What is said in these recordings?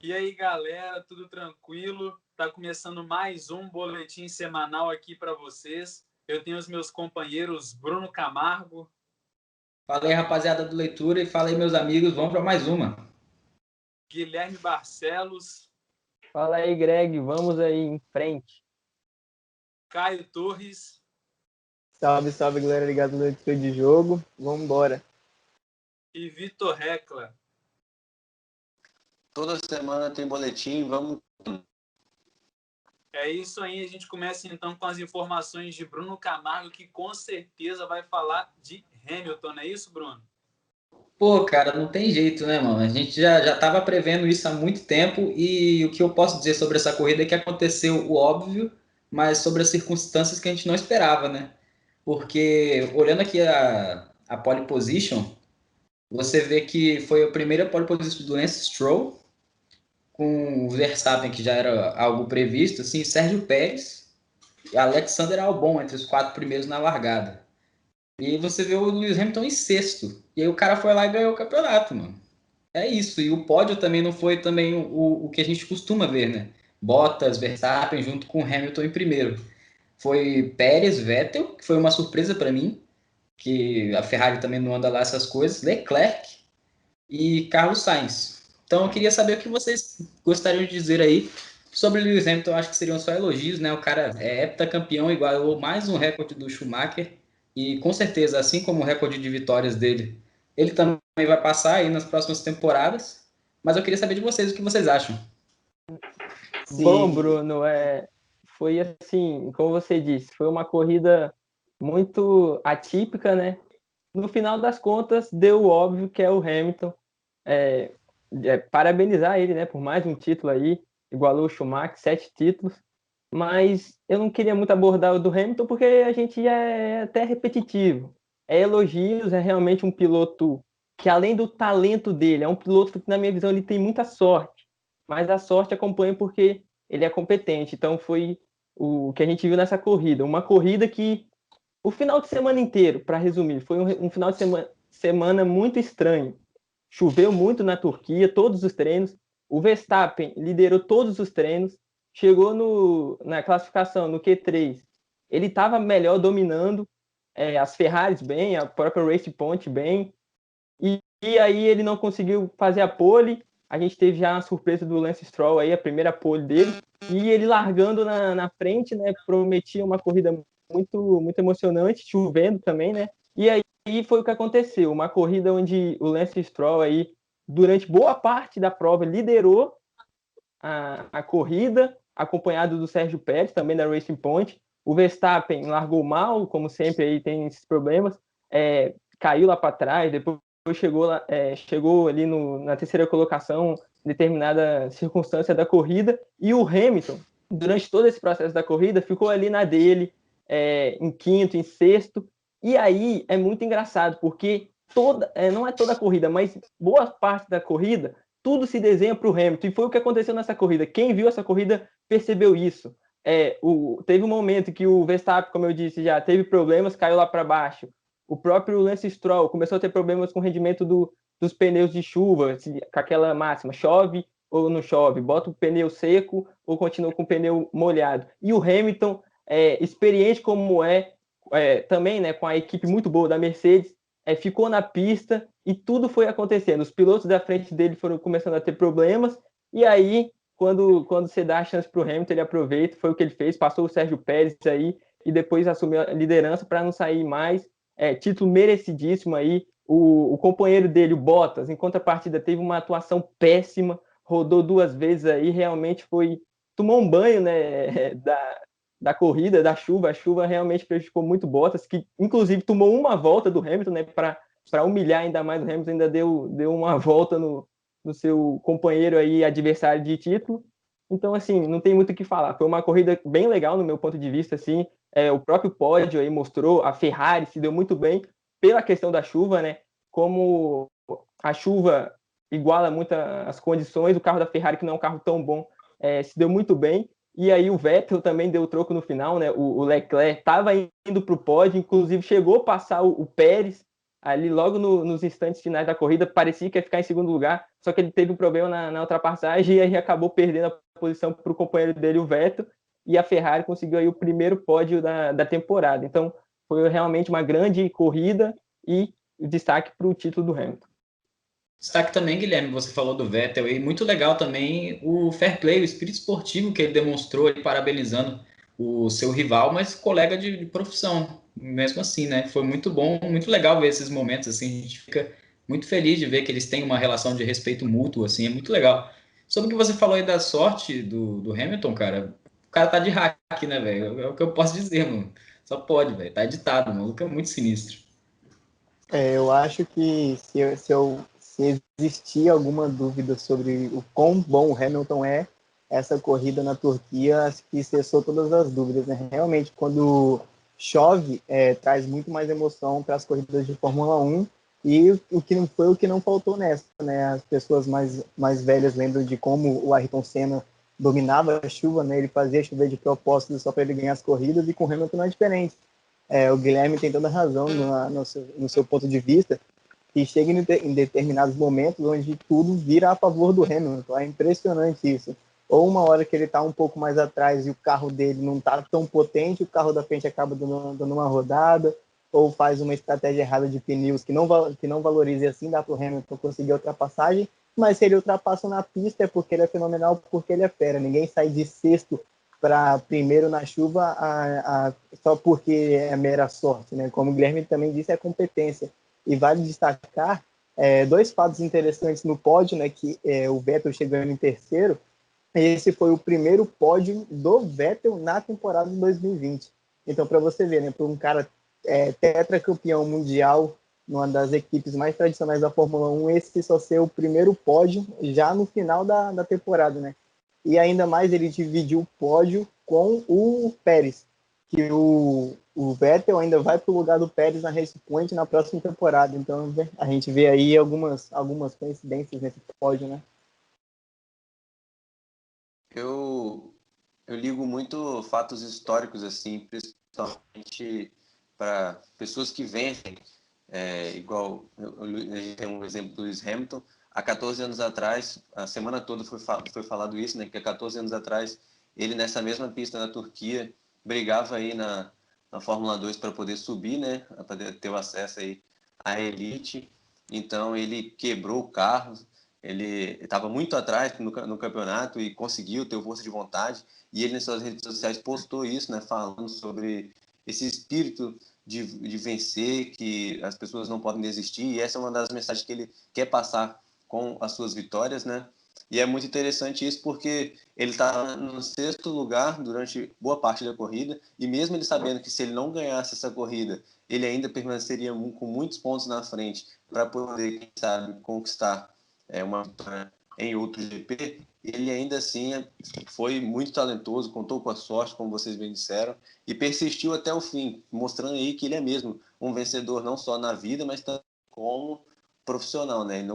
E aí, galera, tudo tranquilo? Tá começando mais um boletim semanal aqui para vocês. Eu tenho os meus companheiros Bruno Camargo, Fala aí, rapaziada do Leitura, e fala aí, meus amigos, vamos para mais uma. Guilherme Barcelos, Fala aí, Greg, vamos aí em frente. Caio Torres Salve, salve, galera ligada no editor de jogo. Vamos embora. e Vitor Recla. Toda semana tem boletim, vamos. É isso aí, a gente começa então com as informações de Bruno Camargo, que com certeza vai falar de Hamilton, não é isso, Bruno? Pô, cara, não tem jeito, né, mano? A gente já tava prevendo isso há muito tempo e o que eu posso dizer sobre essa corrida é que aconteceu o óbvio, mas sobre as circunstâncias que a gente não esperava, né? Porque olhando aqui a pole position, você vê que foi a primeira pole position do Lance Stroll, com o Verstappen, que já era algo previsto, assim, Sérgio Pérez e Alexander Albon entre os quatro primeiros na largada. E você vê o Lewis Hamilton em sexto. E aí o cara foi lá e ganhou o campeonato, mano. É isso. E o pódio também não foi também o que a gente costuma ver, né? Bottas, Verstappen junto com Hamilton em primeiro. Foi Pérez, Vettel, que foi uma surpresa para mim, que a Ferrari também não anda lá essas coisas, Leclerc e Carlos Sainz. Então eu queria saber o que vocês gostariam de dizer aí sobre o Lewis Hamilton. Eu acho que seriam só elogios, né? O cara é heptacampeão, igualou mais um recorde do Schumacher e com certeza, assim como o recorde de vitórias dele, ele também vai passar aí nas próximas temporadas. Mas eu queria saber de vocês o que vocês acham. Bom, Bruno, foi assim, como você disse, foi uma corrida muito atípica, né? No final das contas, deu o óbvio que é o Hamilton. É, parabenizar ele, né, por mais um título aí, igualou o Schumacher, 7 títulos. Mas eu não queria muito abordar o do Hamilton porque a gente já é até repetitivo. É elogios, é realmente um piloto que, além do talento dele, é um piloto que, na minha visão, ele tem muita sorte. Mas a sorte acompanha porque ele é competente. Então foi o que a gente viu nessa corrida. Uma corrida que, o final de semana inteiro, para resumir, foi um final de semana muito estranho. Choveu muito na Turquia, todos os treinos. O Verstappen liderou todos os treinos. Chegou na classificação, no Q3. Ele estava melhor, dominando as Ferraris bem, a própria Race Point bem. E aí ele não conseguiu fazer a pole. A gente teve já a surpresa do Lance Stroll aí, a primeira pole dele. E ele largando na frente, né? Prometia uma corrida muito, muito emocionante, chovendo também, né? E aí foi o que aconteceu. Uma corrida onde o Lance Stroll aí, durante boa parte da prova, liderou a corrida, acompanhado do Sérgio Pérez, também da Racing Point. O Verstappen largou mal, como sempre aí tem esses problemas, caiu lá para trás, depois chegou ali na terceira colocação, em determinada circunstância da corrida, e o Hamilton, durante todo esse processo da corrida, ficou ali na dele, em quinto, em sexto, e aí é muito engraçado, porque não é toda a corrida, mas boa parte da corrida, tudo se desenha para o Hamilton, e foi o que aconteceu nessa corrida. Quem viu essa corrida percebeu isso. Teve um momento que o Verstappen, como eu disse já, teve problemas, caiu lá para baixo. O próprio Lance Stroll começou a ter problemas com o rendimento dos pneus de chuva, com aquela máxima, chove ou não chove, bota o pneu seco ou continua com o pneu molhado. E o Hamilton, experiente como também, né, com a equipe muito boa da Mercedes, ficou na pista e tudo foi acontecendo. Os pilotos da frente dele foram começando a ter problemas, e aí, quando você dá a chance para o Hamilton, ele aproveita, foi o que ele fez, passou o Sérgio Pérez aí, e depois assumiu a liderança para não sair mais. Título merecidíssimo aí. O companheiro dele, o Bottas, em contrapartida, teve uma atuação péssima, rodou 2 vezes aí, realmente tomou um banho, né, da corrida, da chuva. A chuva realmente prejudicou muito Bottas, que inclusive tomou uma volta do Hamilton, né, para humilhar ainda mais o Hamilton, ainda deu uma volta no seu companheiro aí, adversário de título. Então, assim, não tem muito o que falar. Foi uma corrida bem legal no meu ponto de vista, assim. O próprio pódio aí mostrou, a Ferrari se deu muito bem pela questão da chuva, né? Como a chuva iguala muito as condições, o carro da Ferrari, que não é um carro tão bom, se deu muito bem. E aí o Vettel também deu troco no final, né? O Leclerc estava indo para o pódio, inclusive chegou a passar o Pérez, ali logo nos instantes finais da corrida, parecia que ia ficar em segundo lugar, só que ele teve um problema na ultrapassagem e aí acabou perdendo a posição para o companheiro dele, o Vettel, e a Ferrari conseguiu aí o primeiro pódio da temporada. Então, foi realmente uma grande corrida e destaque para o título do Hamilton. Destaque também, Guilherme, você falou do Vettel, e muito legal também o fair play, o espírito esportivo que ele demonstrou, ele parabenizando o seu rival, mas colega de profissão, mesmo assim, né? Foi muito bom, muito legal ver esses momentos, assim, a gente fica muito feliz de ver que eles têm uma relação de respeito mútuo, assim, é muito legal. Sobre o que você falou aí da sorte do Hamilton, cara, o cara tá de hack, né, velho? É o que eu posso dizer, mano. Só pode, velho, tá editado, mano, o que é muito sinistro. Eu acho que se existir alguma dúvida sobre o quão bom o Hamilton é, essa corrida na Turquia, acho que cessou todas as dúvidas, né? Realmente, quando chove, traz muito mais emoção para as corridas de Fórmula 1, e o que não foi o que não faltou nessa, né? As pessoas mais velhas lembram de como o Ayrton Senna dominava a chuva, né? Ele fazia chover de propósito só para ele ganhar as corridas, e com o Hamilton não é diferente. O Guilherme tem toda a razão no seu ponto de vista, e chega em determinados momentos onde tudo vira a favor do Hamilton. É impressionante isso. Ou uma hora que ele está um pouco mais atrás e o carro dele não está tão potente, o carro da frente acaba dando uma rodada, ou faz uma estratégia errada de pneus que não valorize, assim dá para o Hamilton conseguir a ultrapassagem, mas se ele ultrapassa na pista é porque ele é fenomenal, porque ele é fera. Ninguém sai de sexto para primeiro na chuva só porque é mera sorte, né? Como o Guilherme também disse, é competência. E vale destacar dois fatos interessantes no pódio, né? Que o Vettel chegando em terceiro. Esse foi o primeiro pódio do Vettel na temporada de 2020. Então, para você ver, né? Para um cara tetracampeão mundial, numa das equipes mais tradicionais da Fórmula 1, esse só ser o primeiro pódio já no final da temporada, né? E ainda mais ele dividiu o pódio com o Pérez, que o Vettel ainda vai para o lugar do Pérez na Race Point na próxima temporada. Então a gente vê aí algumas coincidências nesse pódio, né? Eu ligo muito fatos históricos, assim, principalmente para pessoas que vencem, igual a gente tem um exemplo do Lewis Hamilton. Há 14 anos atrás, a semana toda foi falado isso, né? Que há 14 anos atrás, ele nessa mesma pista na Turquia, brigava aí na Fórmula 2 para poder subir, né? Para poder ter o acesso aí à elite. Então, ele quebrou o carro, ele estava muito atrás no campeonato e conseguiu ter força de vontade. E ele, nas suas redes sociais, postou isso, né? Falando sobre esse espírito de vencer, que as pessoas não podem desistir. E essa é uma das mensagens que ele quer passar com as suas vitórias, né? E é muito interessante isso porque ele está no sexto lugar durante boa parte da corrida, e mesmo ele sabendo que se ele não ganhasse essa corrida, ele ainda permaneceria com muitos pontos na frente para poder, quem sabe, conquistar uma vitória em outro GP, ele ainda assim foi muito talentoso, contou com a sorte, como vocês bem disseram, e persistiu até o fim, mostrando aí que ele é mesmo um vencedor não só na vida, mas também como profissional, né?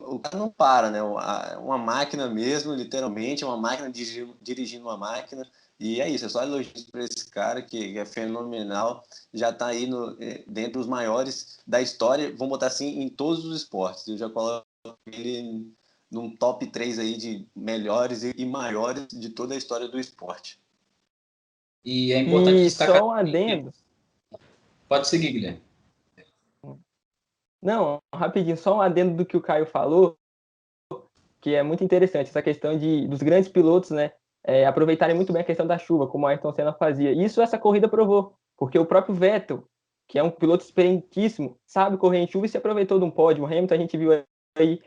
O cara não para, né? Uma máquina mesmo, literalmente, uma máquina dirigindo uma máquina. E é isso, é só elogios para esse cara que é fenomenal. Já está aí dentre os maiores da história, vamos botar assim, em todos os esportes. Eu já coloco ele num top 3 aí de melhores e maiores de toda a história do esporte. E é importante destacar... só um adendo. Pode seguir, Guilherme. Não, rapidinho, só um adendo do que o Caio falou, que é muito interessante, essa questão dos grandes pilotos, né, aproveitarem muito bem a questão da chuva, como o Ayrton Senna fazia. Isso essa corrida provou, porque o próprio Vettel, que é um piloto experientíssimo, sabe correr em chuva e se aproveitou de um pódio. O Hamilton, a gente viu aí,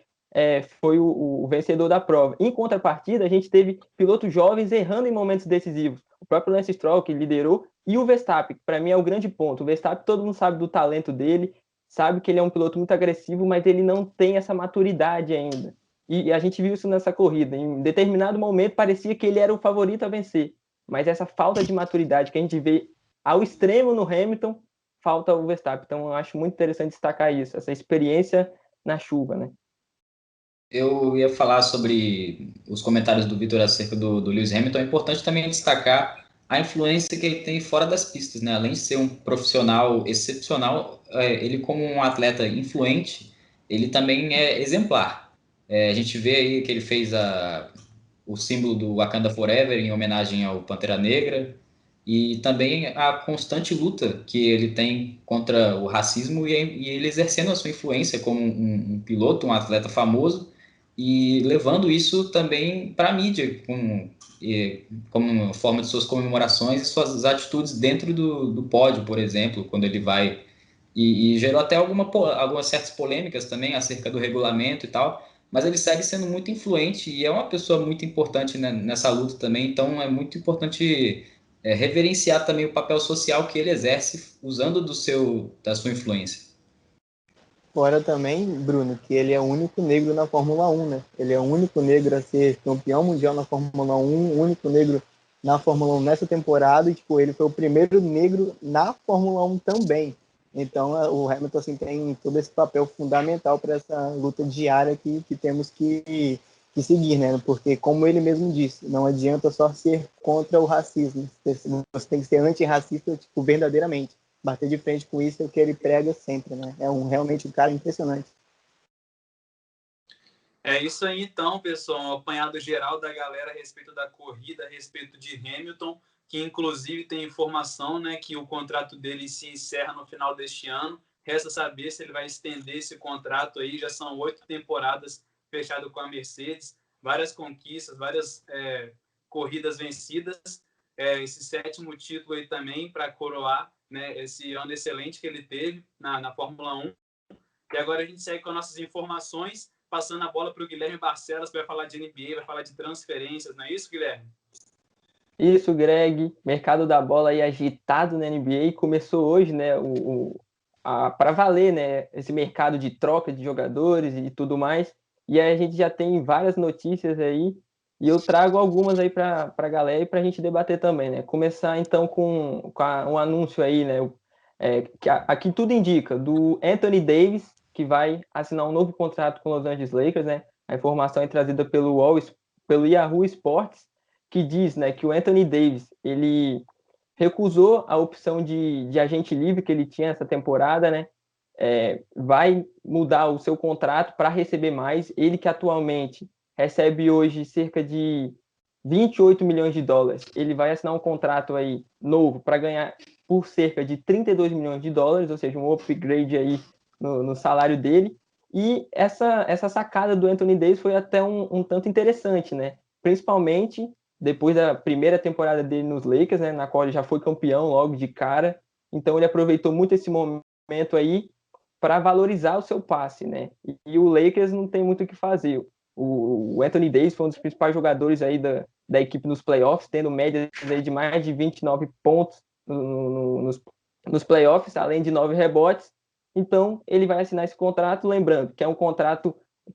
foi o vencedor da prova. Em contrapartida, a gente teve pilotos jovens errando em momentos decisivos. O próprio Lance Stroll, que liderou, e o Verstappen, que para mim é o grande ponto. O Verstappen, todo mundo sabe do talento dele, sabe que ele é um piloto muito agressivo, mas ele não tem essa maturidade ainda. E a gente viu isso nessa corrida. Em determinado momento, parecia que ele era o favorito a vencer. Mas essa falta de maturidade que a gente vê ao extremo no Hamilton, falta o Verstappen. Então, eu acho muito interessante destacar isso, essa experiência na chuva, né? Eu ia falar sobre os comentários do Vitor acerca do Lewis Hamilton. É importante também destacar a influência que ele tem fora das pistas, né? Além de ser um profissional excepcional, ele como um atleta influente, ele também é exemplar. A gente vê aí que ele fez o símbolo do Wakanda Forever em homenagem ao Pantera Negra, e também a constante luta que ele tem contra o racismo e ele exercendo a sua influência como um piloto, um atleta famoso, e levando isso também para a mídia, como forma de suas comemorações e suas atitudes dentro do pódio, por exemplo, quando ele vai. E gerou até algumas certas polêmicas também acerca do regulamento e tal, mas ele segue sendo muito influente e é uma pessoa muito importante, né, nessa luta também, então é muito importante reverenciar também o papel social que ele exerce usando da sua influência. Fora também, Bruno, que ele é o único negro na Fórmula 1, né? Ele é o único negro a ser campeão mundial na Fórmula 1, o único negro na Fórmula 1 nessa temporada, e tipo, ele foi o primeiro negro na Fórmula 1 também. Então, o Hamilton assim, tem todo esse papel fundamental para essa luta diária que temos que seguir, né? Porque, como ele mesmo disse, não adianta só ser contra o racismo, você tem que ser antirracista, tipo, verdadeiramente. Bater de frente com isso é o que ele prega sempre, né? Realmente um cara impressionante. É isso aí então, pessoal, um apanhado geral da galera a respeito da corrida, a respeito de Hamilton, que inclusive tem informação, né, que o contrato dele se encerra no final deste ano. Resta saber se ele vai estender esse contrato aí, já são 8 temporadas fechado com a Mercedes, várias conquistas, várias corridas vencidas, esse 7º título aí também para coroar, né, esse ano excelente que ele teve na Fórmula 1. E agora a gente segue com as nossas informações, passando a bola para o Guilherme Barcelos, que vai falar de NBA, vai falar de transferências, não é isso, Guilherme? Isso, Greg. Mercado da bola aí agitado na NBA. Começou hoje, né, para valer, né, esse mercado de troca de jogadores e tudo mais. E aí a gente já tem várias notícias aí. E eu trago algumas aí para a galera e para a gente debater também, né? Começar então com um anúncio aí, né? Que aqui tudo indica, do Anthony Davis, que vai assinar um novo contrato com os Los Angeles Lakers, né? A informação é trazida pelo Yahoo Sports, que diz, né, que o Anthony Davis, ele recusou a opção de agente livre que ele tinha essa temporada, né? Vai mudar o seu contrato para receber mais. Ele que atualmente recebe hoje cerca de 28 milhões de dólares. Ele vai assinar um contrato aí novo para ganhar por cerca de 32 milhões de dólares, ou seja, um upgrade aí no salário dele. E essa sacada do Anthony Davis foi até um tanto interessante, né? Principalmente depois da primeira temporada dele nos Lakers, né, na qual ele já foi campeão logo de cara. Então ele aproveitou muito esse momento aí para valorizar o seu passe, né? E o Lakers não tem muito o que fazer. O Anthony Davis foi um dos principais jogadores aí da equipe nos playoffs, tendo médias aí de mais de 29 pontos nos playoffs, além de 9 rebotes. Então, ele vai assinar esse contrato, lembrando que é um contrato,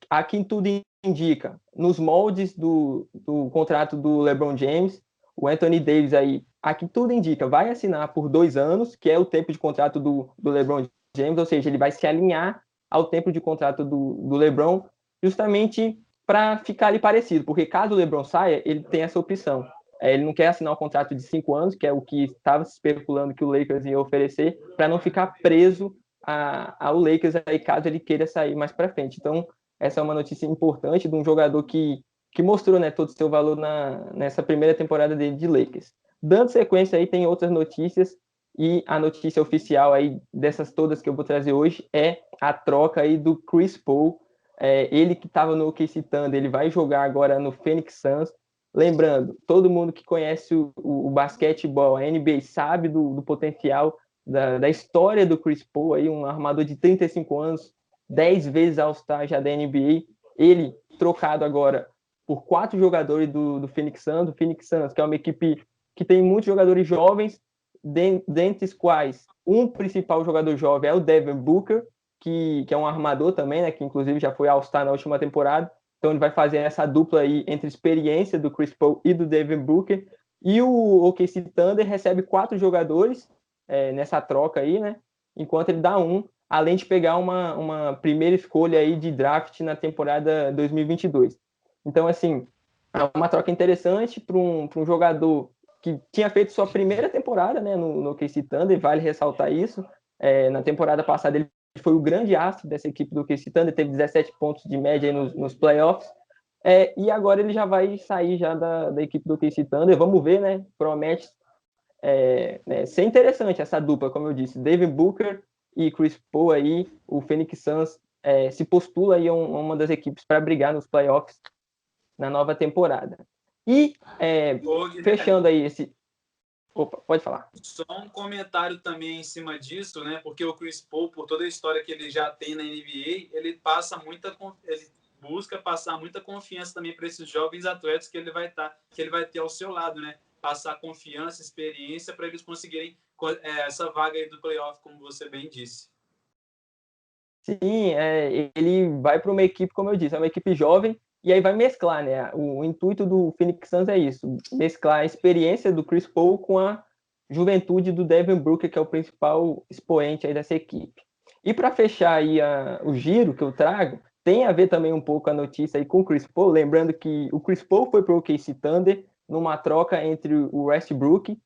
aqui tudo indica, nos moldes do contrato do LeBron James. O Anthony Davis aí, aqui tudo indica, vai assinar por 2 anos, que é o tempo de contrato do LeBron James, ou seja, ele vai se alinhar ao tempo de contrato do LeBron, justamente para ficar ali parecido, porque caso o LeBron saia, ele tem essa opção. Ele não quer assinar um contrato de 5 anos, que é o que estava se especulando que o Lakers ia oferecer, para não ficar preso ao Lakers aí, caso ele queira sair mais para frente. Então, essa é uma notícia importante de um jogador que mostrou, né, todo o seu valor nessa primeira temporada dele de Lakers. Dando sequência aí, tem outras notícias, e a notícia oficial aí dessas todas que eu vou trazer hoje é a troca aí do Chris Paul. Ele que estava no OKC Thunder, ele vai jogar agora no Phoenix Suns. Lembrando, todo mundo que conhece o basquetebol, a NBA, sabe do potencial da história do Chris Paul, aí, um armador de 35 anos, 10 vezes All-Star já da NBA. Ele trocado agora por 4 jogadores do Phoenix Suns. O Phoenix Suns, que é uma equipe que tem muitos jogadores jovens, dentre os quais um principal jogador jovem é o Devin Booker, que é um armador também, né, que inclusive já foi All-Star na última temporada. Então ele vai fazer essa dupla aí entre experiência do Chris Paul e do Devin Booker. E o OKC Thunder recebe 4 jogadores nessa troca aí, né? Enquanto ele dá além de pegar uma primeira escolha aí de draft na temporada 2022. Então, assim, é uma troca interessante para um jogador que tinha feito sua primeira temporada, né, no OKC Thunder, vale ressaltar isso. Na temporada passada ele foi o grande astro dessa equipe do OKC Thunder, teve 17 pontos de média aí nos playoffs, e agora ele já vai sair já da equipe do OKC Thunder. Vamos ver, né? Promete ser interessante essa dupla, como eu disse, Devin Booker e Chris Paul aí, o Phoenix Suns se postula aí uma das equipes para brigar nos playoffs na nova temporada. E fechando aí esse... Opa, pode falar. Só um comentário também em cima disso, né? Porque o Chris Paul, por toda a história que ele já tem na NBA, ele busca passar muita confiança também para esses jovens atletas que ele vai ter ao seu lado, né? Passar confiança, experiência para eles conseguirem essa vaga aí do playoff, como você bem disse. Sim, ele vai para uma equipe, como eu disse, é uma equipe jovem, e aí vai mesclar, né? O intuito do Phoenix Suns é isso, mesclar a experiência do Chris Paul com a juventude do Devin Booker, que é o principal expoente aí dessa equipe. E para fechar aí o giro que eu trago, tem a ver também um pouco a notícia aí com o Chris Paul, lembrando que o Chris Paul foi para o OKC Thunder numa troca entre o Westbrook,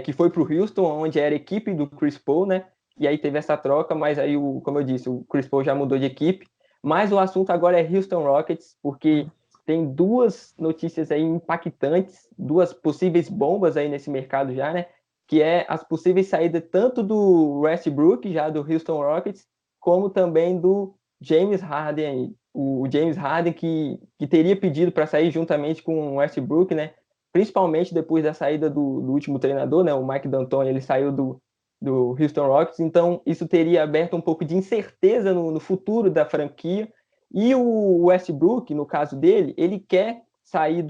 que foi para o Houston, onde era a equipe do Chris Paul, né? E aí teve essa troca, mas aí, como eu disse, o Chris Paul já mudou de equipe. Mas o assunto agora é Houston Rockets, porque tem duas notícias aí impactantes, duas possíveis bombas aí nesse mercado já, né? Que é as possíveis saídas tanto do Westbrook, já do Houston Rockets, como também do James Harden aí. O James Harden que teria pedido para sair juntamente com o Westbrook, né? Principalmente depois da saída do último treinador, né? O Mike D'Antoni, ele saiu do Houston Rockets, então isso teria aberto um pouco de incerteza no futuro da franquia, e o Westbrook, no caso dele, ele quer sair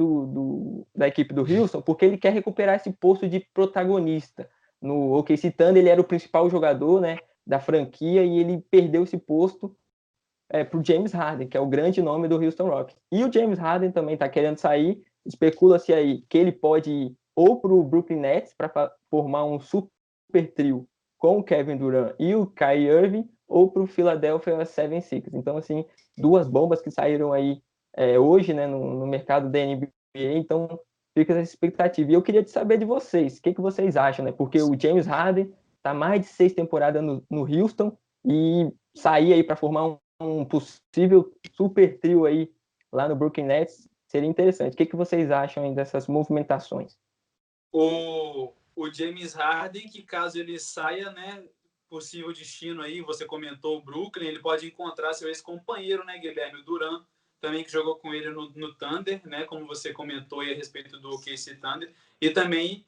da equipe do Houston porque ele quer recuperar esse posto de protagonista. No OKC Thunder ele era o principal jogador, né, da franquia, e ele perdeu esse posto para o James Harden, que é o grande nome do Houston Rockets. E o James Harden também está querendo sair, especula-se aí que ele pode ir ou para o Brooklyn Nets para formar um super trio com o Kevin Durant e o Kyrie Irving, ou para o Philadelphia 76ers. Então, assim, duas bombas que saíram aí hoje, né, no mercado da NBA, então fica essa expectativa. E eu queria saber de vocês, o que vocês acham, né? Porque o James Harden está mais de 6 temporadas no Houston, e sair aí para formar um possível super trio aí lá no Brooklyn Nets seria interessante. O que vocês acham aí dessas movimentações? O James Harden, que caso ele saia, né, possível destino aí, você comentou o Brooklyn, ele pode encontrar seu ex-companheiro, né, Guilherme, o Durant, também que jogou com ele no Thunder, né, como você comentou aí a respeito do OKC Thunder, e também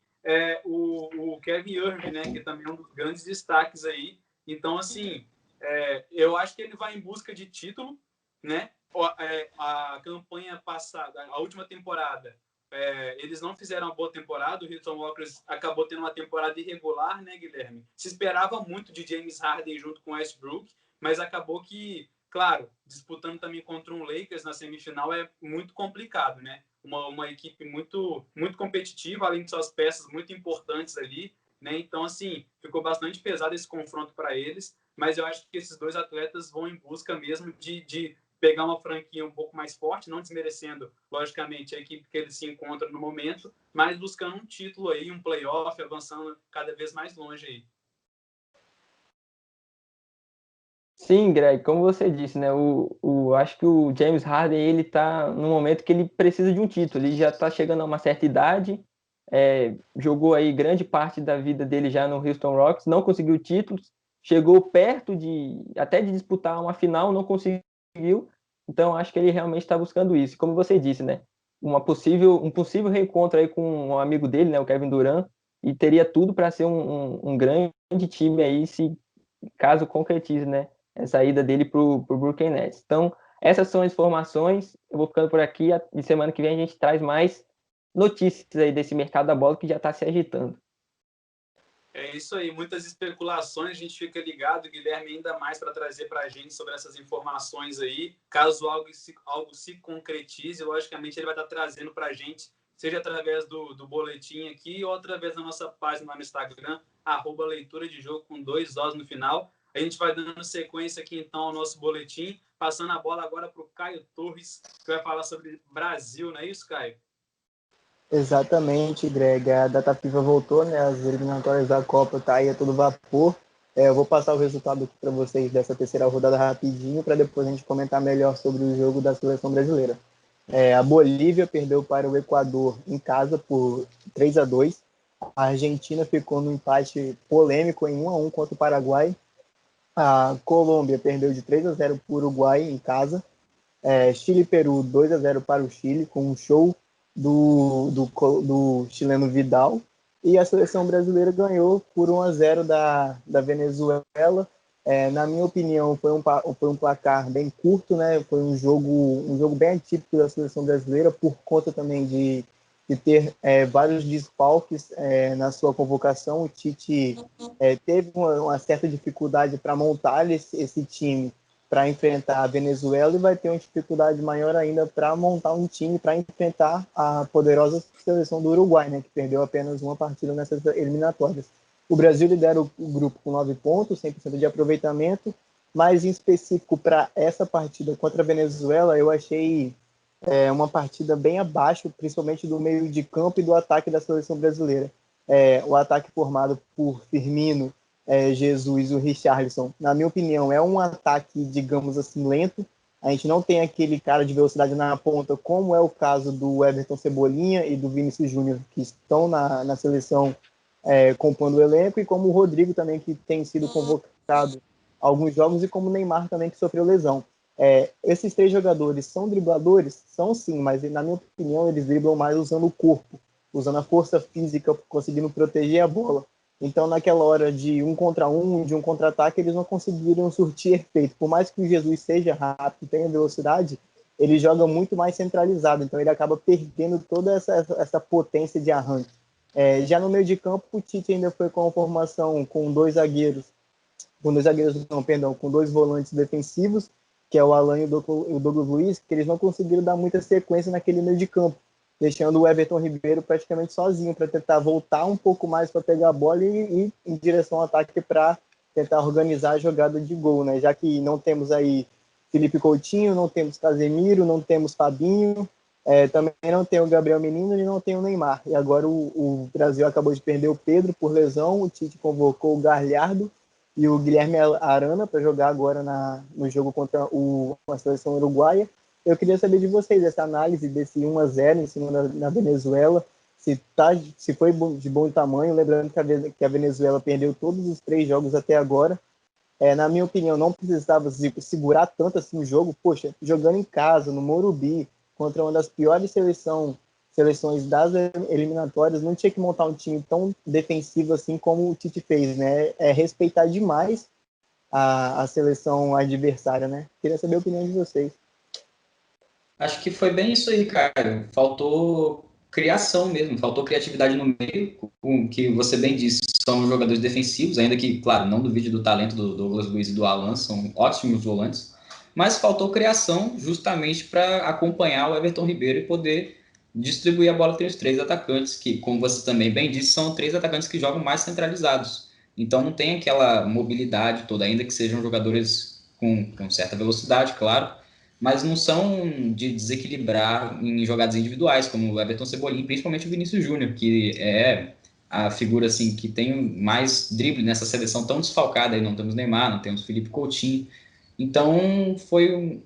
o Kevin Irving, né, que também é um dos grandes destaques aí. Então, assim, eu acho que ele vai em busca de título, né, a campanha passada, a última temporada, eles não fizeram uma boa temporada, o Houston Rockets acabou tendo uma temporada irregular, né, Guilherme? Se esperava muito de James Harden junto com Westbrook, mas acabou que, claro, disputando também contra um Lakers na semifinal é muito complicado, né? Uma equipe muito, muito competitiva, além de suas peças muito importantes ali, né? Então, assim, ficou bastante pesado esse confronto para eles, mas eu acho que esses dois atletas vão em busca mesmo de pegar uma franquia um pouco mais forte, não desmerecendo, logicamente, a equipe que ele se encontra no momento, mas buscando um título aí, um playoff, avançando cada vez mais longe aí. Sim, Greg, como você disse, né? Acho que o James Harden, ele tá no momento que ele precisa de um título. Ele já está chegando a uma certa idade, jogou aí grande parte da vida dele já no Houston Rockets, não conseguiu títulos, chegou perto até de disputar uma final, não conseguiu. Então, acho que ele realmente está buscando isso. Como você disse, né? Um possível reencontro aí com um amigo dele, né? O Kevin Durant, e teria tudo para ser um grande time aí, se caso concretize, né? Essa ida dele para o Brooklyn Nets. Então, essas são as informações. Eu vou ficando por aqui. E semana que vem a gente traz mais notícias aí desse mercado da bola que já está se agitando. É isso aí, muitas especulações, a gente fica ligado, Guilherme, ainda mais para trazer para a gente sobre essas informações aí. Caso algo se concretize, logicamente ele vai estar trazendo para a gente, seja através do boletim aqui ou através da nossa página lá no Instagram, @leitura de jogo com 2 Os no final. A gente vai dando sequência aqui então ao nosso boletim, passando a bola agora para o Caio Torres, que vai falar sobre Brasil, não é isso, Caio? Exatamente, Greg. A data FIFA voltou, né? As eliminatórias da Copa tá aí a todo vapor. Eu vou passar o resultado aqui para vocês dessa terceira rodada rapidinho, para depois a gente comentar melhor sobre o jogo da seleção brasileira. A Bolívia perdeu para o Equador em casa por 3-2. A Argentina ficou no empate polêmico em 1-1 contra o Paraguai. A Colômbia perdeu de 3-0 para o Uruguai em casa. Chile e Peru 2-0 para o Chile, com um show do chileno Vidal. E a seleção brasileira ganhou por 1-0 da Venezuela. Na minha opinião, foi um placar bem curto, né? Foi um jogo bem atípico da seleção brasileira, por conta também de ter vários desfalques na sua convocação. O Tite teve uma certa dificuldade para montar esse time para enfrentar a Venezuela, e vai ter uma dificuldade maior ainda para montar um time para enfrentar a poderosa seleção do Uruguai, né, que perdeu apenas uma partida nessas eliminatórias. O Brasil lidera o grupo com 9 pontos, 100% de aproveitamento, mas em específico para essa partida contra a Venezuela, eu achei uma partida bem abaixo, principalmente do meio de campo e do ataque da seleção brasileira. O ataque formado por Firmino, Jesus e o Richarlison, na minha opinião, é um ataque, digamos assim, lento. A gente não tem aquele cara de velocidade na ponta, como é o caso do Everton Cebolinha e do Vinícius Júnior, que estão na seleção compondo o elenco, e como o Rodrigo também, que tem sido convocado a alguns jogos, e como o Neymar também, que sofreu lesão. Esses 3 jogadores são dribladores? São sim, mas na minha opinião eles driblam mais usando o corpo, usando a força física, conseguindo proteger a bola. Então, naquela hora de 1 contra 1, de um contra-ataque, eles não conseguiram surtir efeito. Por mais que o Jesus seja rápido, tenha velocidade, ele joga muito mais centralizado, então ele acaba perdendo toda essa potência de arranque. Já no meio de campo, o Tite ainda foi com a formação com 2 zagueiros, com 2 volantes defensivos, que é o Alan e o Douglas Luiz, que eles não conseguiram dar muita sequência naquele meio de campo, deixando o Everton Ribeiro praticamente sozinho para tentar voltar um pouco mais para pegar a bola e ir em direção ao ataque para tentar organizar a jogada de gol, né? Já que não temos aí Felipe Coutinho, não temos Casemiro, não temos Fabinho, também não tem o Gabriel Menino e não tem o Neymar. E agora o Brasil acabou de perder o Pedro por lesão, o Tite convocou o Galhardo e o Guilherme Arana para jogar agora no jogo contra a seleção uruguaia. Eu queria saber de vocês essa análise desse 1-0 em cima da Venezuela, se foi de bom tamanho, lembrando que a Venezuela perdeu todos os 3 jogos até agora. Na minha opinião, não precisava segurar tanto assim o jogo. Poxa, jogando em casa, no Morumbi, contra uma das piores seleções das eliminatórias, não tinha que montar um time tão defensivo assim como o Tite fez, né? Respeitar demais a seleção adversária, né? Queria saber a opinião de vocês. Acho que foi bem isso aí, cara. Faltou criação mesmo, faltou criatividade no meio, com que você bem disse, são jogadores defensivos, ainda que, claro, não duvide do talento do Douglas Luiz e do Alan, são ótimos volantes, mas faltou criação justamente para acompanhar o Everton Ribeiro e poder distribuir a bola entre os 3 atacantes, que, como você também bem disse, são 3 atacantes que jogam mais centralizados. Então não tem aquela mobilidade toda, ainda que sejam jogadores com certa velocidade, claro, mas não são de desequilibrar em jogadas individuais, como o Everton Cebolinha, principalmente o Vinícius Júnior, que é a figura assim que tem mais drible nessa seleção tão desfalcada. Aí não temos Neymar, não temos Felipe Coutinho. Então foi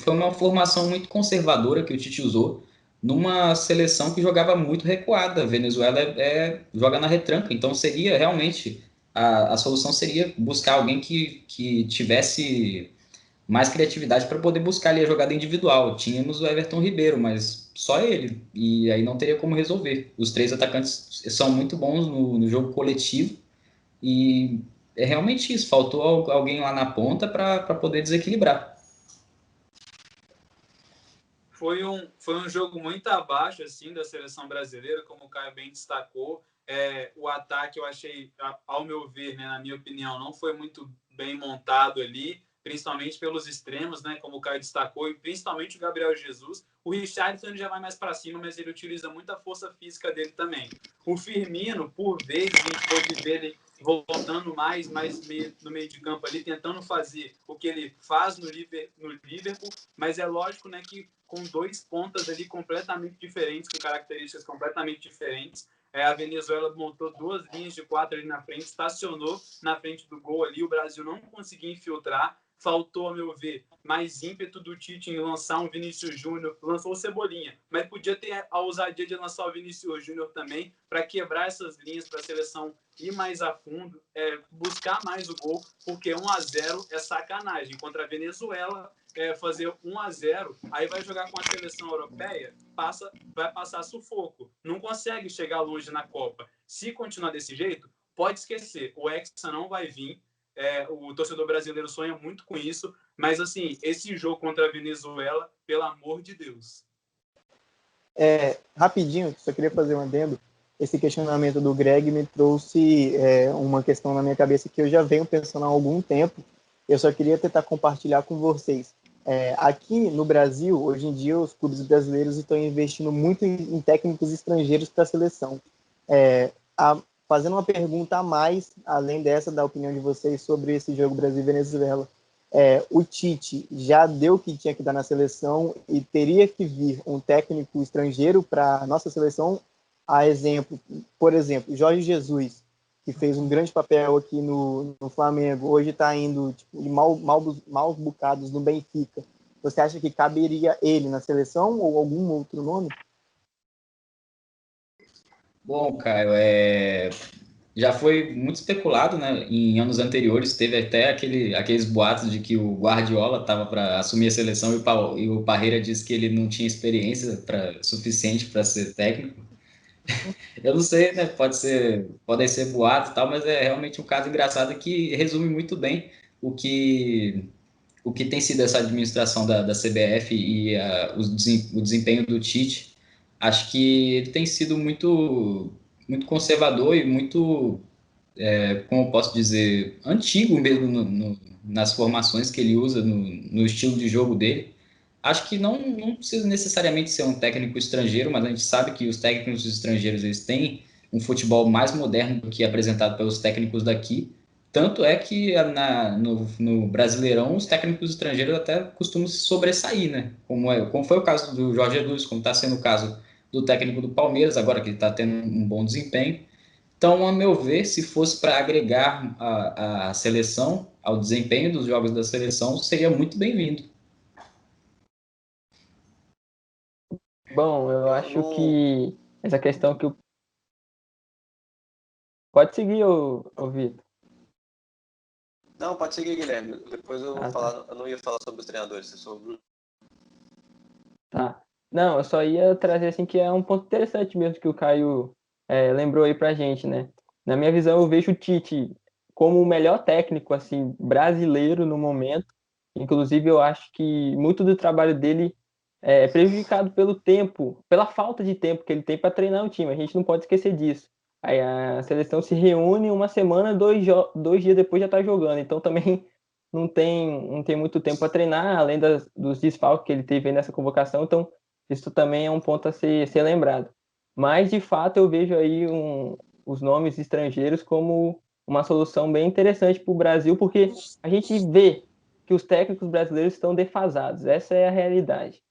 uma formação muito conservadora que o Tite usou numa seleção que jogava muito recuada. A Venezuela joga na retranca, então seria realmente a solução seria buscar alguém que tivesse mais criatividade para poder buscar ali a jogada individual. Tínhamos o Everton Ribeiro, mas só ele, e aí não teria como resolver. Os 3 atacantes são muito bons no jogo coletivo, e é realmente isso, faltou alguém lá na ponta para poder desequilibrar. Foi um jogo muito abaixo assim da seleção brasileira, como o Caio bem destacou. O ataque, eu achei, ao meu ver, né, na minha opinião, não foi muito bem montado ali, principalmente pelos extremos, né, como o Caio destacou, e principalmente o Gabriel Jesus. O Richarlison ele já vai mais para cima, mas ele utiliza muita força física dele também. O Firmino, por vezes, a gente pode ver ele voltando mais no meio de campo ali, tentando fazer o que ele faz no Liverpool, mas é lógico, né, que com 2 pontas ali completamente diferentes, com características completamente diferentes, A Venezuela montou 2 linhas de 4 ali na frente, estacionou na frente do gol ali, o Brasil não conseguia infiltrar. Faltou, a meu ver, mais ímpeto do Tite em lançar um Vinícius Júnior, lançou o Cebolinha, mas podia ter a ousadia de lançar o Vinícius Júnior também para quebrar essas linhas, para a seleção ir mais a fundo, buscar mais o gol, porque 1-0 é sacanagem. Contra a Venezuela, fazer 1-0, aí vai jogar com a seleção europeia, vai passar sufoco, não consegue chegar longe na Copa. Se continuar desse jeito, pode esquecer, o Hexa não vai vir. O torcedor brasileiro sonha muito com isso, mas assim, esse jogo contra a Venezuela, pelo amor de Deus. Rapidinho, só queria fazer um adendo. Esse questionamento do Greg me trouxe uma questão na minha cabeça que eu já venho pensando há algum tempo. Eu só queria tentar compartilhar com vocês. Aqui no Brasil, hoje em dia, os clubes brasileiros estão investindo muito em técnicos estrangeiros para a seleção. Fazendo uma pergunta a mais, além dessa, da opinião de vocês sobre esse jogo Brasil e Venezuela. O Tite já deu o que tinha que dar na seleção e teria que vir um técnico estrangeiro para a nossa seleção, por exemplo, Jorge Jesus, que fez um grande papel aqui no Flamengo, hoje está indo de maus bocados no Benfica. Você acha que caberia ele na seleção ou algum outro nome? Bom, Caio, já foi muito especulado, né? Em anos anteriores teve até aqueles boatos de que o Guardiola estava para assumir a seleção e o Parreira disse que ele não tinha experiência suficiente para ser técnico. Eu não sei, né? Podem ser boatos e tal, mas é realmente um caso engraçado que resume muito bem o que tem sido essa administração da CBF e o desempenho do Tite. Acho que ele tem sido muito conservador e muito, como eu posso dizer, antigo mesmo nas formações que ele usa, no estilo de jogo dele. Acho que não precisa necessariamente ser um técnico estrangeiro, mas a gente sabe que os técnicos estrangeiros eles têm um futebol mais moderno do que apresentado pelos técnicos daqui. Tanto é que no Brasileirão os técnicos estrangeiros até costumam se sobressair, né? Como foi o caso do Jorge Jesus, como está sendo o caso do técnico do Palmeiras, agora que ele está tendo um bom desempenho. Então, a meu ver, se fosse para agregar a seleção ao desempenho dos jogos da seleção, seria muito bem-vindo. Bom, eu acho que essa questão que Pode seguir, ô Vitor. Não, pode seguir, Guilherme. Depois eu vou falar. Tá. Eu não ia falar sobre os treinadores, sobre. Tá. Não, eu só ia trazer assim que é um ponto interessante mesmo que o Caio lembrou aí pra gente, né? Na minha visão, eu vejo o Tite como o melhor técnico assim brasileiro no momento. Inclusive, eu acho que muito do trabalho dele é prejudicado pelo tempo, pela falta de tempo que ele tem para treinar o time. A gente não pode esquecer disso. Aí a seleção se reúne uma semana, 2 dias depois já está jogando. Então também não tem muito tempo para treinar, além dos desfalques que ele teve nessa convocação. Então isso também é um ponto a ser lembrado. Mas de fato eu vejo aí os nomes estrangeiros como uma solução bem interessante para o Brasil, porque a gente vê que os técnicos brasileiros estão defasados. Essa é a realidade.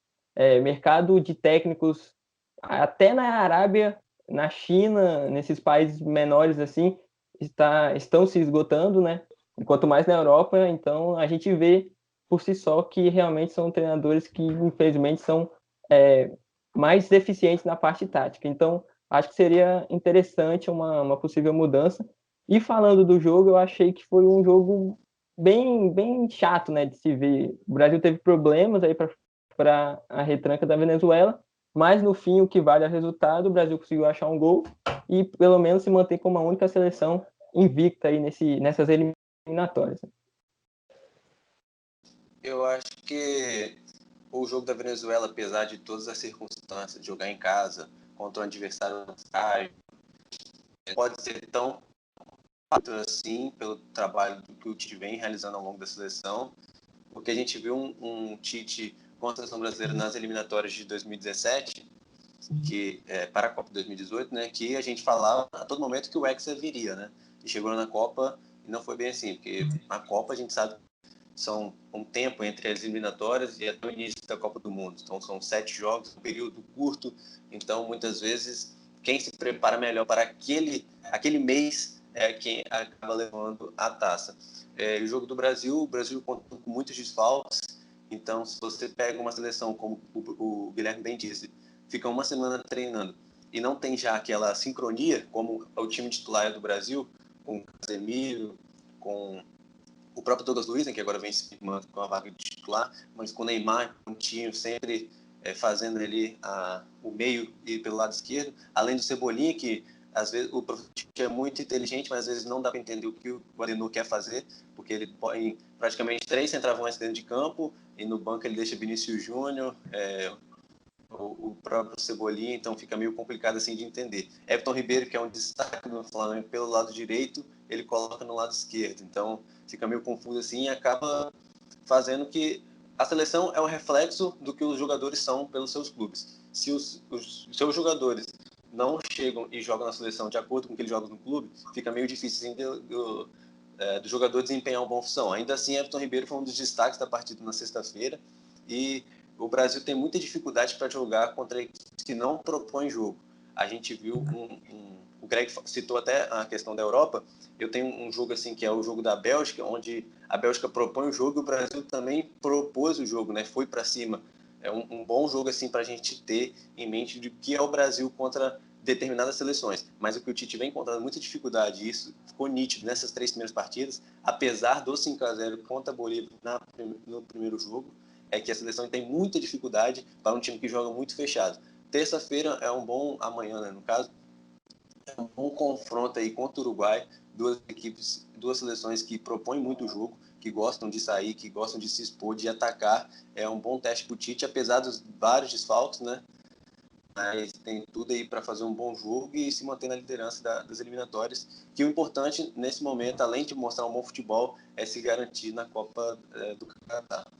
Mercado de técnicos, até na Arábia, na China, nesses países menores assim, estão se esgotando, né? Quanto mais na Europa, então a gente vê por si só que realmente são treinadores que, infelizmente, são mais deficientes na parte tática. Então, acho que seria interessante uma possível mudança. E falando do jogo, eu achei que foi um jogo bem, bem chato, né, de se ver. O Brasil teve problemas aí para a retranca da Venezuela, mas no fim o que vale é o resultado. O Brasil conseguiu achar um gol e pelo menos se mantém como a única seleção invicta aí nessas eliminatórias. Eu acho que o jogo da Venezuela, apesar de todas as circunstâncias de jogar em casa contra um adversário no estádio, pode ser tão assim pelo trabalho que o Tite vem realizando ao longo da seleção, porque a gente viu um Tite com a seleção brasileira nas eliminatórias de 2017, que para a Copa de 2018, né, que a gente falava a todo momento que o Hexa viria, né, e chegou na Copa e não foi bem assim, porque a Copa a gente sabe são um tempo entre as eliminatórias e até o início da Copa do Mundo, então são 7 jogos, um período curto, então muitas vezes quem se prepara melhor para aquele mês é quem acaba levando a taça. O jogo do Brasil, o Brasil conta com muitos desfalques, então se você pega uma seleção como o Guilherme bem disse, fica uma semana treinando e não tem já aquela sincronia, como o time titular do Brasil, com o Casemiro, com o próprio Douglas Luiz, né, que agora vem se firmando com a vaga de titular, mas com o Neymar, um time sempre fazendo ali o meio e pelo lado esquerdo, além do Cebolinha, que às vezes o professor é muito inteligente, mas às vezes não dá para entender o que o Guarino quer fazer, porque ele põe praticamente 3 centroavantes dentro de campo, e no banco ele deixa Vinícius Júnior, o próprio Cebolinha, então fica meio complicado assim de entender. Everton Ribeiro, que é um destaque do Flamengo pelo lado direito, ele coloca no lado esquerdo, então fica meio confuso assim e acaba fazendo que a seleção é um reflexo do que os jogadores são pelos seus clubes. Se os seus jogadores não chegam e jogam na seleção de acordo com o que eles jogam no clube, fica meio difícil assim, do jogador desempenhar uma boa função. Ainda assim, Everton Ribeiro foi um dos destaques da partida na sexta-feira e o Brasil tem muita dificuldade para jogar contra equipes que não propõem jogo. A gente viu o Greg citou até a questão da Europa. Eu tenho um jogo assim que é o jogo da Bélgica, onde a Bélgica propõe o jogo e o Brasil também propôs o jogo, né? Foi para cima. É um bom jogo assim para a gente ter em mente de que é o Brasil contra determinadas seleções. Mas o que o Tite vem encontrando muita dificuldade, e isso ficou nítido nessas 3 primeiras partidas, apesar do 5-0 contra a Bolívia no primeiro jogo, é que a seleção tem muita dificuldade para um time que joga muito fechado. Terça-feira amanhã, né, no caso, é um bom confronto aí contra o Uruguai, duas seleções que propõem muito o jogo, que gostam de sair, que gostam de se expor, de atacar. É um bom teste para o Tite, apesar dos vários desfalques, né? Mas tem tudo aí para fazer um bom jogo e se manter na liderança das eliminatórias, que o importante nesse momento, além de mostrar um bom futebol, é se garantir na Copa do Catar.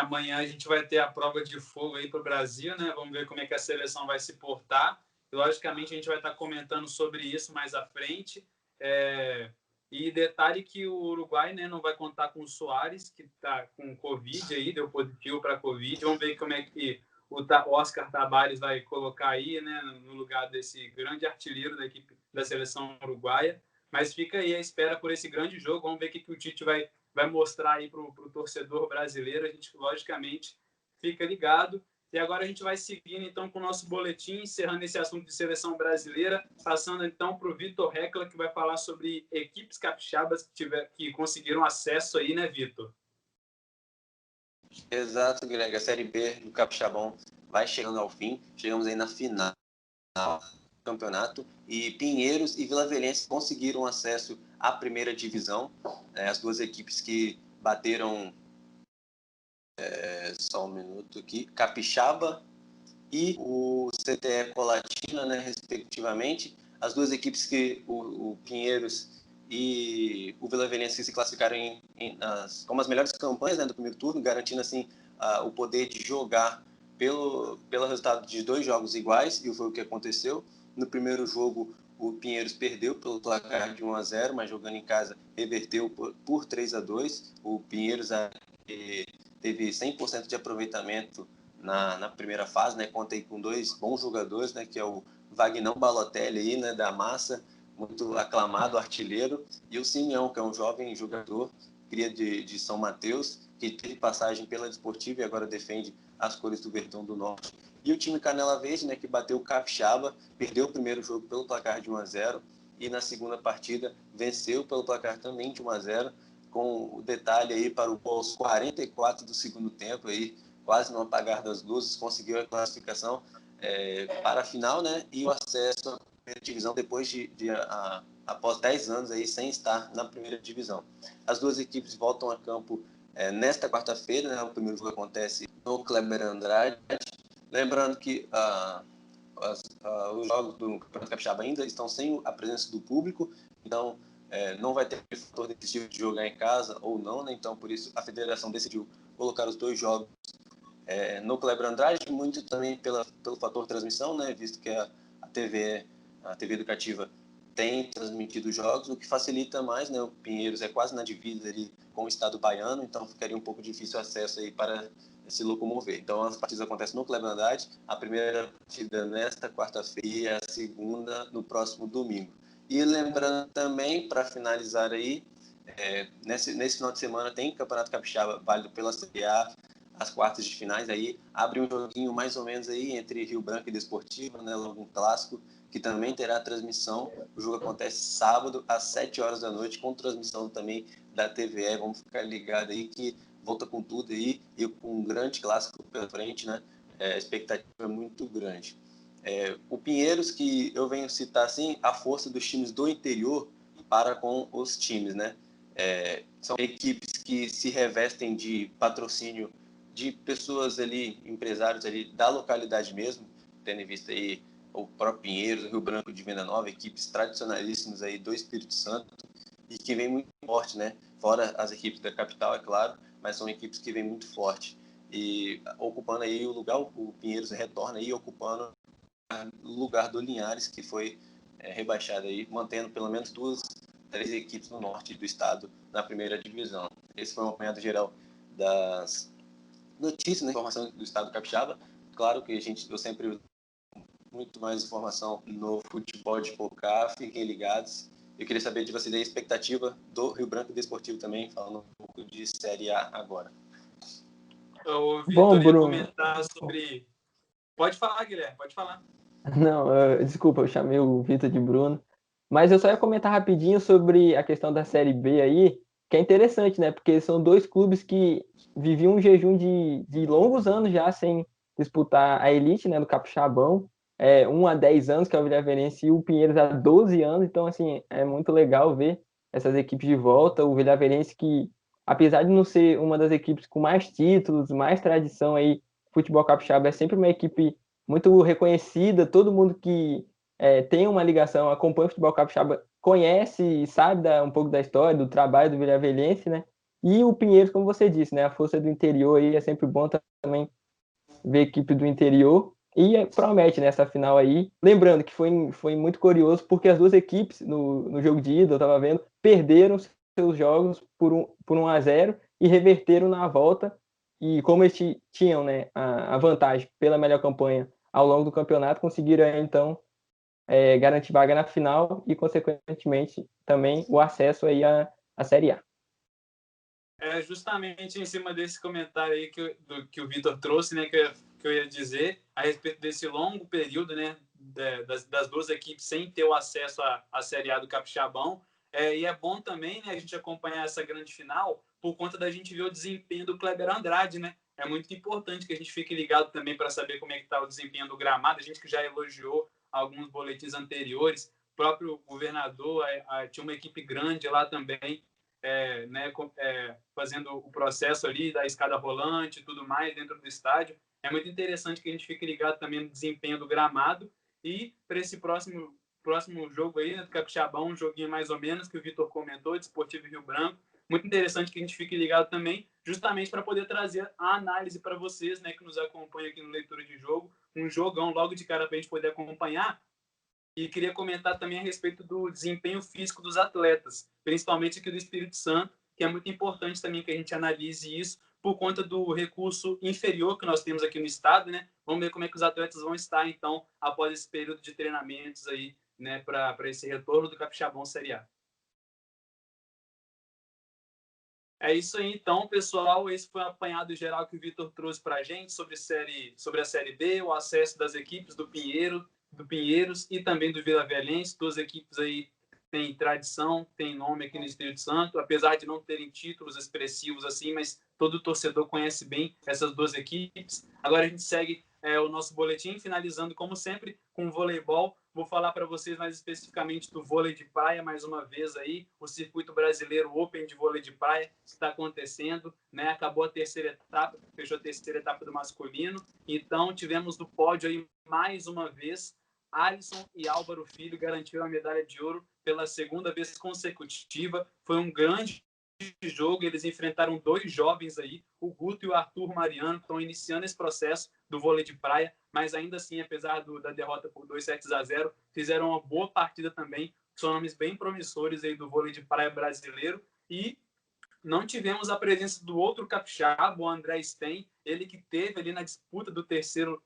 Amanhã a gente vai ter a prova de fogo aí para o Brasil, né? Vamos ver como é que a seleção vai se portar. E, logicamente, a gente vai estar comentando sobre isso mais à frente. E detalhe que o Uruguai, né, não vai contar com o Soares, que está com Covid aí, deu positivo para Covid. Vamos ver como é que o Oscar Tabares vai colocar aí, né, no lugar desse grande artilheiro da equipe da seleção uruguaia. Mas fica aí a espera por esse grande jogo. Vamos ver o que o Tite vai mostrar aí para o torcedor brasileiro. A gente, logicamente, fica ligado. E agora a gente vai seguindo, então, com o nosso boletim, encerrando esse assunto de seleção brasileira, passando, então, para o Vitor Recla, que vai falar sobre equipes capixabas que conseguiram acesso aí, né, Vitor? Exato, Greg. A Série B do Capixabão vai chegando ao fim. Chegamos aí na final do campeonato. E Pinheiros e Vila Velhense conseguiram acesso à primeira divisão. As duas equipes que bateram... só um minuto aqui. Capixaba e o CTE Colatina, né, respectivamente. As duas equipes que o Pinheiros e o Vila Velhense se classificaram como as melhores campanhas, né, do primeiro turno, garantindo assim o poder de jogar pelo resultado de 2 jogos iguais, e foi o que aconteceu. No primeiro jogo, o Pinheiros perdeu pelo placar de 1-0, mas jogando em casa reverteu por 3-2. O Pinheiros teve 100% de aproveitamento na primeira fase, né? Conta aí com 2 bons jogadores, né? Que é o Vagnão Balotelli aí, né? Da Massa, muito aclamado, artilheiro, e o Simeão, que é um jovem jogador, cria de São Mateus, que teve passagem pela Desportiva e agora defende as cores do Verdão do Norte. E o time Canela Verde, né? Que bateu o Capixaba, perdeu o primeiro jogo pelo placar de 1-0 e na segunda partida venceu pelo placar também de 1-0, com o detalhe aí para os 44 do segundo tempo aí, quase no apagar das luzes, conseguiu a classificação para a final, né? E o acesso à primeira divisão depois após 10 anos aí sem estar na primeira divisão. As duas equipes voltam a campo nesta quarta-feira, né? O primeiro jogo acontece no Kleber Andrade. Lembrando que os jogos do Campeonato Capixaba ainda estão sem a presença do público, então não vai ter fator decisivo de jogar em casa ou não, né? Então por isso a federação decidiu colocar os 2 jogos no Kleber Andrade, muito também pelo fator transmissão, né? Visto que a TV educativa tem transmitido jogos, o que facilita mais, né? O Pinheiros é quase na divisa ali com o estado baiano, então ficaria um pouco difícil o acesso aí para se locomover. Então, as partidas acontecem no Cleber Andrade, a primeira partida nesta quarta-feira e a segunda no próximo domingo. E lembrando também, para finalizar aí, nesse final de semana tem Campeonato Capixaba válido pela Série A, as quartas de finais aí, abre um joguinho mais ou menos aí entre Rio Branco e Desportiva, né, logo um clássico, que também terá transmissão. O jogo acontece sábado às 7 horas da noite, com transmissão também da TVE. Vamos ficar ligado aí que volta com tudo aí e com um grande clássico pela frente, né? A expectativa é muito grande. O Pinheiros, que eu venho citar assim, a força dos times do interior para com os times, né? São equipes que se revestem de patrocínio de pessoas ali, empresários ali da localidade mesmo, tendo em vista aí o próprio Pinheiros, o Rio Branco de Venda Nova, equipes tradicionalíssimas aí do Espírito Santo e que vem muito forte, né? Fora as equipes da capital, é claro, mas são equipes que vêm muito forte e ocupando aí o lugar, o Pinheiros retorna aí ocupando o lugar do Linhares, que foi rebaixado aí, mantendo pelo menos 3 equipes no norte do estado na primeira divisão. Esse foi um apanhado geral das notícias, né, informação do estado do Capixaba. Claro que eu sempre muito mais informação no futebol de Pocá, fiquem ligados. Eu queria saber de vocês a expectativa do Rio Branco Desportivo também, falando um pouco de Série A agora. O Bom, Vitor ia Bruno. comentar sobre... Pode falar, Guilherme, pode falar. Não, desculpa, eu chamei o Vitor de Bruno. Mas eu só ia comentar rapidinho sobre a questão da Série B aí, que é interessante, né? Porque são dois clubes que viviam um jejum de longos anos já sem disputar a elite, né, do Capixabão. Um há 10 anos, que é o Vilhaverinense, e o Pinheiros há 12 anos. Então, assim, é muito legal ver essas equipes de volta. O Vilhaverinense que, apesar de não ser uma das equipes com mais títulos, mais tradição aí, futebol capixaba, é sempre uma equipe muito reconhecida. Todo mundo que tem uma ligação, acompanha o futebol capixaba, conhece e sabe um pouco da história, do trabalho do Vilhavelhense, né? E o Pinheiros, como você disse, né? A força do interior aí é sempre bom também ver a equipe do interior. E promete nessa final aí. Lembrando que foi muito curioso, porque as duas equipes, no jogo de ida, eu estava vendo, perderam seus jogos por 1-0 e reverteram na volta. E como eles tinham, né, a vantagem pela melhor campanha ao longo do campeonato, conseguiram então garantir vaga na final e, consequentemente, também o acesso aí à Série A. Justamente em cima desse comentário aí que o Vitor trouxe, né, que eu ia dizer a respeito desse longo período, né, das duas equipes sem ter o acesso à Série A do Capixabão. E é bom também, né, a gente acompanhar essa grande final por conta da gente ver o desempenho do Cleber Andrade, né? É muito importante que a gente fique ligado também para saber como é que está o desempenho do gramado. A gente que já elogiou alguns boletins anteriores, o próprio governador tinha uma equipe grande lá também, né, fazendo o processo ali da escada rolante e tudo mais dentro do estádio. É muito interessante que a gente fique ligado também no desempenho do gramado. E para esse próximo jogo aí, né, do Capixabão, um joguinho mais ou menos que o Vitor comentou, Desportivo Rio Branco, muito interessante que a gente fique ligado também, justamente para poder trazer a análise para vocês, né, que nos acompanham aqui no Leitura de Jogo, um jogão logo de cara para a gente poder acompanhar. E queria comentar também a respeito do desempenho físico dos atletas, principalmente aqui do Espírito Santo, que é muito importante também que a gente analise isso por conta do recurso inferior que nós temos aqui no estado, né? Vamos ver como é que os atletas vão estar, então, após esse período de treinamentos aí, né, para esse retorno do Capixabão Série A. É isso aí, então, pessoal. Esse foi o apanhado geral que o Vitor trouxe para a gente sobre a Série B, o acesso das equipes do Pinheiros e também do Vilhavelhense. Duas equipes aí têm tradição, têm nome aqui no Espírito Santo, apesar de não terem títulos expressivos assim, mas todo torcedor conhece bem essas duas equipes. Agora a gente segue o nosso boletim, finalizando, como sempre, com o voleibol. Vou falar para vocês mais especificamente do vôlei de praia, mais uma vez aí, o circuito brasileiro Open de vôlei de praia está acontecendo, né? Acabou a terceira etapa, fechou a terceira etapa do masculino, então tivemos no pódio aí mais uma vez Alisson e Álvaro Filho garantiram a medalha de ouro pela segunda vez consecutiva. Foi um grande jogo, eles enfrentaram dois jovens aí, o Guto e o Arthur Mariano, que estão iniciando esse processo do vôlei de praia, mas ainda assim, apesar da derrota por 2-0, fizeram uma boa partida também, são nomes bem promissores aí do vôlei de praia brasileiro. E não tivemos a presença do outro capixaba, o André Stein, ele que teve ali na disputa do terceiro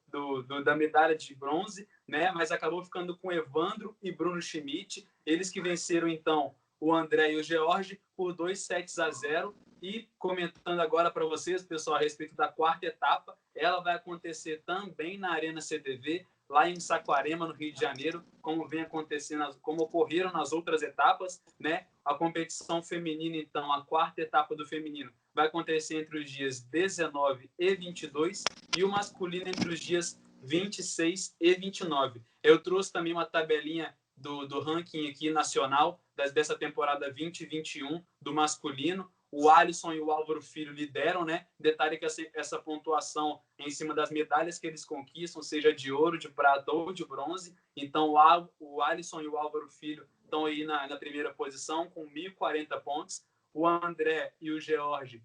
da medalha de bronze, né? Mas acabou ficando com Evandro e Bruno Schmidt, eles que venceram então o André e o George por 2 sets a 0. E comentando agora para vocês, pessoal, a respeito da quarta etapa, ela vai acontecer também na Arena CDV, lá em Saquarema, no Rio de Janeiro, como vem acontecendo, como ocorreram nas outras etapas, né? A competição feminina, então, a quarta etapa do feminino vai acontecer entre os dias 19 e 22 e o masculino entre os dias 26 e 29. Eu trouxe também uma tabelinha do ranking aqui nacional dessa temporada 2021 do masculino. O Alisson e o Álvaro Filho lideram, né? Detalhe que essa pontuação em cima das medalhas que eles conquistam, seja de ouro, de prata ou de bronze. Então, o Alisson e o Álvaro Filho estão aí na primeira posição com 1.040 pontos. O André e o George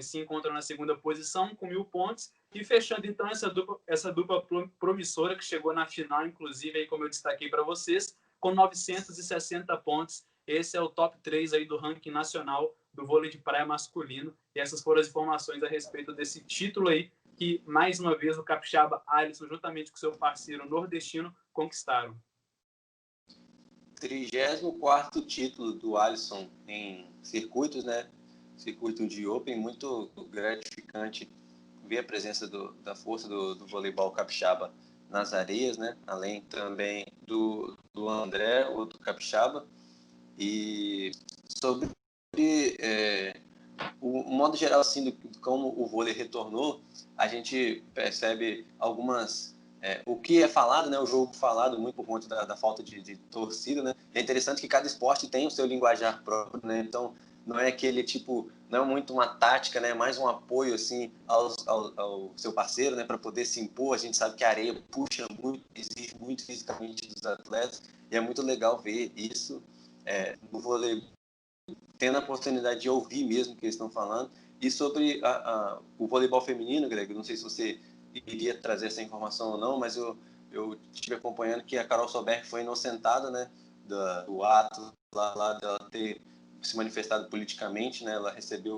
se encontram na segunda posição com 1.000 pontos. E fechando, então, essa dupla promissora que chegou na final, inclusive, aí, como eu destaquei para vocês, com 960 pontos. Esse é o top 3 aí do ranking nacional do vôlei de praia masculino. E essas foram as informações a respeito desse título aí, que, mais uma vez, o capixaba Alisson, juntamente com seu parceiro nordestino, conquistaram. 34º título do Alisson em circuitos, né? Circuito de Open, muito gratificante ver a presença da força do voleibol capixaba nas areias, né? Além também do André, outro capixaba. E sobre o modo geral, assim, de como o vôlei retornou, a gente percebe algumas... o que é falado, né? O jogo falado muito por conta da falta de torcida, né? É interessante que cada esporte tem o seu linguajar próprio, né? Então, não é aquele tipo... Não é muito uma tática, né? É mais um apoio, assim, ao seu parceiro, né? Para poder se impor. A gente sabe que a areia puxa muito, exige muito fisicamente dos atletas. E é muito legal ver isso no vôlei, tendo a oportunidade de ouvir mesmo o que eles estão falando. E sobre o voleibol feminino, Greg, não sei se você iria trazer essa informação ou não, mas eu estive acompanhando que a Carol Solberg foi inocentada, né, do ato lá dela ter se manifestado politicamente, né, ela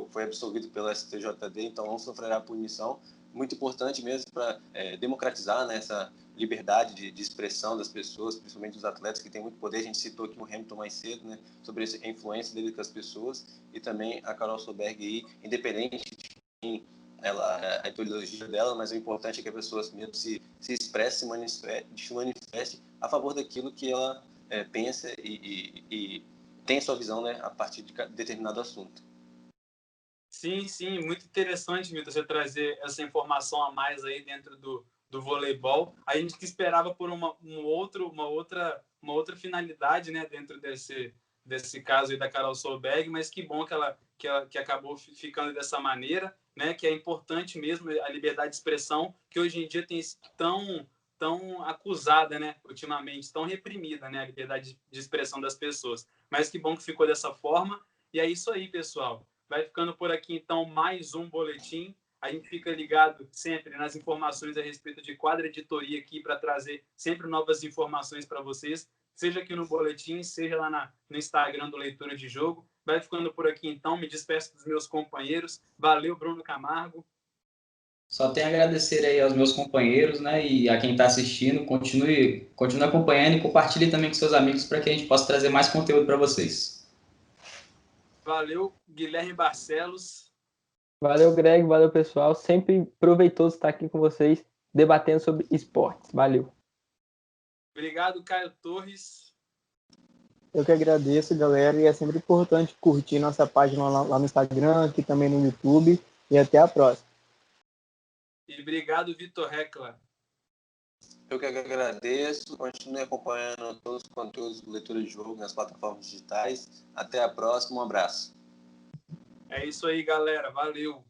foi absolvida pelo STJD, então não sofrerá punição. Muito importante mesmo para democratizar, né, essa liberdade de expressão das pessoas, principalmente dos atletas que têm muito poder. A gente citou aqui o Hamilton mais cedo, né, sobre a influência dele com as pessoas, e também a Carol Solberg aí, independente de a ideologia dela, mas o importante é que a pessoa mesmo se expresse, se manifeste a favor daquilo que ela pensa e tem sua visão, né, a partir de determinado assunto. Sim, muito interessante, Vitor, você trazer essa informação a mais aí dentro do voleibol. A gente que esperava por uma outra finalidade, né, dentro desse caso aí da Carol Solberg, mas que bom que acabou ficando dessa maneira, né, que é importante mesmo a liberdade de expressão, que hoje em dia tem tão acusada, né, ultimamente, tão reprimida, né, a liberdade de expressão das pessoas. Mas que bom que ficou dessa forma. E é isso aí, pessoal. Vai ficando por aqui, então, mais um boletim. A gente fica ligado sempre nas informações a respeito de Quadra Editoria aqui para trazer sempre novas informações para vocês, seja aqui no boletim, seja lá no Instagram do Leitura de Jogo. Vai ficando por aqui, então. Me despeço dos meus companheiros. Valeu, Bruno Camargo. Só tenho a agradecer aí aos meus companheiros, né, e a quem está assistindo. Continue acompanhando e compartilhe também com seus amigos para que a gente possa trazer mais conteúdo para vocês. Valeu, Guilherme Barcelos. Valeu, Greg. Valeu, pessoal. Sempre proveitoso estar aqui com vocês, debatendo sobre esportes. Valeu. Obrigado, Caio Torres. Eu que agradeço, galera, e é sempre importante curtir nossa página lá no Instagram, aqui também no YouTube, e até a próxima. E obrigado, Vitor Hecla. Eu que agradeço, continue acompanhando todos os conteúdos do Leitura de Jogo nas plataformas digitais. Até a próxima, um abraço. É isso aí, galera. Valeu.